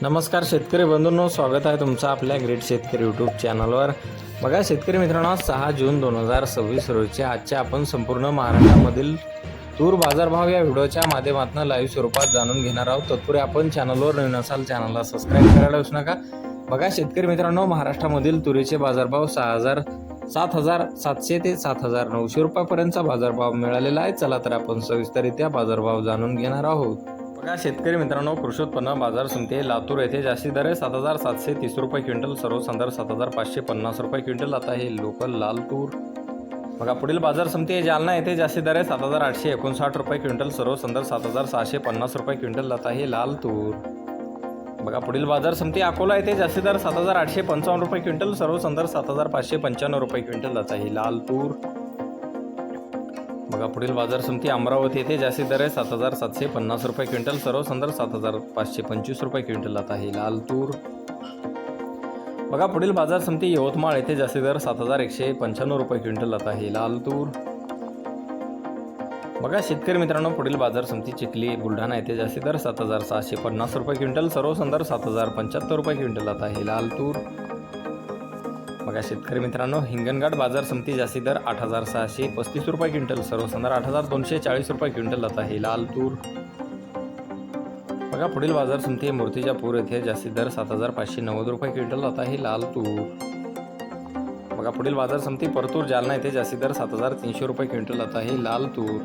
नमस्कार शेतकरी बंधूंनो, स्वागत आहे तुमचं आपल्या ग्रेट शेतकरी यूट्यूब चॅनलवर। बघा शेतकरी मित्रांनो, 6 जून 2026 रोजच्या आजच्या आपण संपूर्ण महाराष्ट्रामधील तूर बाजारभाव या व्हिडिओच्या माध्यमातून लाईव्ह स्वरूपात जाणून घेणार आहोत। तत्पूर्वी आपण चॅनलवर नवीन असाल चॅनलला सबस्क्राईब करायला विसरू नका। बघा शेतकरी मित्रांनो, महाराष्ट्रामधील तुरीचे बाजारभाव 7,700 ते 7,900 रुपयापर्यंतचा बाजारभाव मिळालेला आहे। चला तर आपण सविस्तररित्या बाजारभाव जाणून घेणार आहोत। बघा शेतकरी मित्रांनो, कृषी उत्पन्न बाजार समिती लातूर येथे जास्तीत दर 7,730 रुपये क्विंटल, सर्वसाधारण 7,550 रुपये क्विंटल। आता हे लोकल लाल तूर। बघा पुढील बाजार समिती जालना येथे जास्तीत दर 7,859 रुपये क्विंटल, सर्वसाधारण 7,650 रुपये क्विंटल। आता हे लाल तूर। बघा पुढील बाजार समिती अकोला येथे जास्तीत दर 7,855 रुपये क्विंटल, सर्वसाधारण 7,595 रुपये क्विंटल। आता हे लाल तूर। बघा पुढील बाजार समिती अमरावती येथे जास्तीत दर 7,750 रुपये क्विंटल, सर्वसाधारण 7,525 रुपये क्विंटल। आता हे लाल तूर। बघा पुढील बाजार समिती यवतमाळ येथे जास्तीत दर 7,195 रुपये क्विंटल। आता हे लाल तूर। बघा शेतकरी मित्रांनो, पुढील बाजार समिती चिखली बुलढाणा येथे जास्तीत दर 7,650 रुपये क्विंटल, सर्वसाधारण 7,075 रुपये क्विंटल। आता हे लाल तूर। बघा शेतकरी मित्रांनो, हिंगणघाट बाजार समिती जास्तीत दर 8,635 रुपये क्विंटल, सर्वसाधारण 8,240 रुपये क्विंटल। आता हे लाल तूर। बघा पुढील बाजार समिती मूर्तिजापूर येथे जास्तीत दर 7,590 रुपये क्विंटल। आता हे लाल तूर। बघा पुढील बाजार समिती परतूर जालना येथे जास्तीत दर 7,300 रुपये क्विंटल। आता हे लाल तूर।